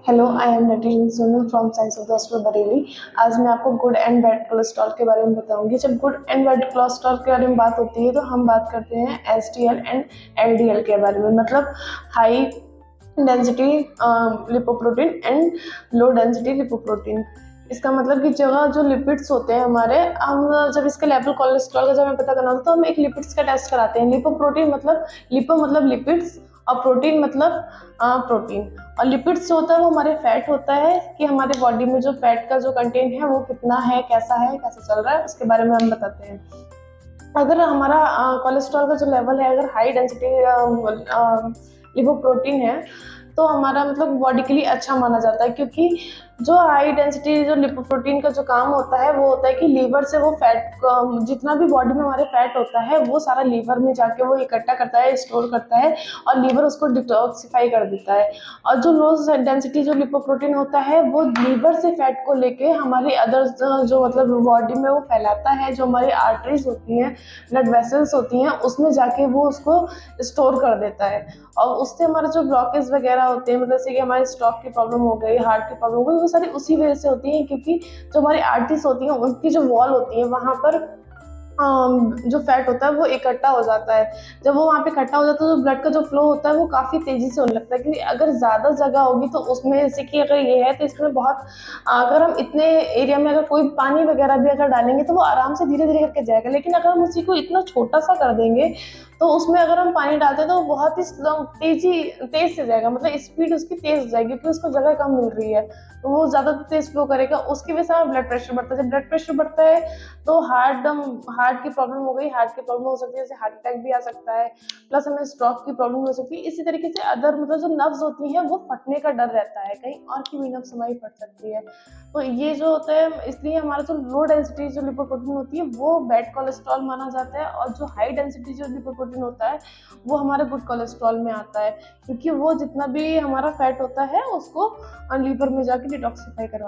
Hello, I am Natarajan Sonal from science of the hospital Bareilly. आज मैं आपको गुड एंड बैड कोलेस्ट्रॉल के बारे में बताऊंगी। जब गुड एंड बैड कोलेस्ट्रॉल के बारे में बात होती है तो हम बात करते हैं एचडीएल एंड एलडीएल के बारे में, मतलब high density lipoprotein and low density lipoprotein. इसका मतलब कि जगह जो लिपिड्स होते हैं हमारे, हम जब इसके लेवल कोलेस्ट्रॉल का जब हमें पता करना होता है तो हम एक लिपिड्स का टेस्ट कराते हैं। लिपोप्रोटीन मतलब लिपो मतलब लिपिड्स और प्रोटीन मतलब प्रोटीन। और लिपिड्स जो होता है वो हमारे फैट होता है कि हमारे बॉडी में जो फैट का जो कंटेंट है वो कितना है, कैसा चल रहा है, उसके बारे में हम बताते हैं। अगर हमारा कोलेस्ट्रॉल का जो लेवल है, अगर हाई डेंसिटी लिपोप्रोटीन है तो हमारा मतलब बॉडी के लिए अच्छा माना जाता है, क्योंकि जो हाई डेंसिटी जो लिपोप्रोटीन का जो काम होता है वो होता है कि लीवर से वो फैट, जितना भी बॉडी में हमारे फैट होता है वो सारा लीवर में जाके वो इकट्ठा करता है, स्टोर करता है और लीवर उसको डिटॉक्सिफाई कर देता है। और जो लो डेंसिटी जो लिपोप्रोटीन होता है वो लीवर से फैट को लेके हमारी अदर जो मतलब बॉडी में वो फैलाता है, जो हमारी आर्टरीज होती हैं, ब्लड वेसल्स होती हैं, उसमें जाके वो उसको स्टोर कर देता है। और उससे हमारे जो ब्लॉकेज वगैरह होते हैं, मतलब जैसे कि हमारे स्टॉक की प्रॉब्लम हो गई, हार्ट की प्रॉब्लम हो गई, वो सारी उसी वजह से होती हैं, क्योंकि जो हमारी आर्टरीज होती हैं उनकी जो वॉल होती है वहाँ पर जो फैट होता है वो इकट्ठा हो जाता है। जब वो वहाँ पे इकट्ठा हो जाता है तो ब्लड का जो फ्लो होता है वो काफ़ी तेज़ी से होने लगता है, क्योंकि अगर ज़्यादा जगह होगी तो उसमें, जैसे कि अगर ये है तो इसमें बहुत, अगर हम इतने एरिया में अगर कोई पानी वगैरह भी अगर डालेंगे तो वो आराम से धीरे धीरे करके जाएगा। लेकिन अगर हम उसी को इतना छोटा सा कर देंगे तो उसमें अगर हम पानी डालते हैं तो वो बहुत ही तेज से जाएगा, मतलब स्पीड उसकी तेज हो जाएगी, क्योंकि उसको जगह कम मिल रही है तो वो ज़्यादा तेज फ्लो करेगा। उसकी वजह से हमारा ब्लड प्रेशर बढ़ता है। जब ब्लड प्रेशर बढ़ता है तो हार्ट की प्रॉब्लम हो गई, हार्ट की प्रॉब्लम हो सकती है, जैसे हार्ट अटैक भी आ सकता है, प्लस हमें स्ट्रोक की प्रॉब्लम हो सकती है। इसी तरीके से अदर मतलब जो नर्व्स होती हैं वो फटने का डर रहता है, कहीं और की भी नर्व्स हमारी फट सकती है। तो ये जो होता है, इसलिए हमारा जो लो डेंसिटी जो लिपोप्रोटीन होती है वो बैड कोलेस्ट्रॉल माना जाता है, और जो हाई डेंसिटी जो लिपोप्रोटीन होता है वो हमारे गुड कोलेस्ट्रॉल में आता है, क्योंकि वो जितना भी हमारा फैट होता है उसको लीवर में जाके डिटॉक्सिफाई करवा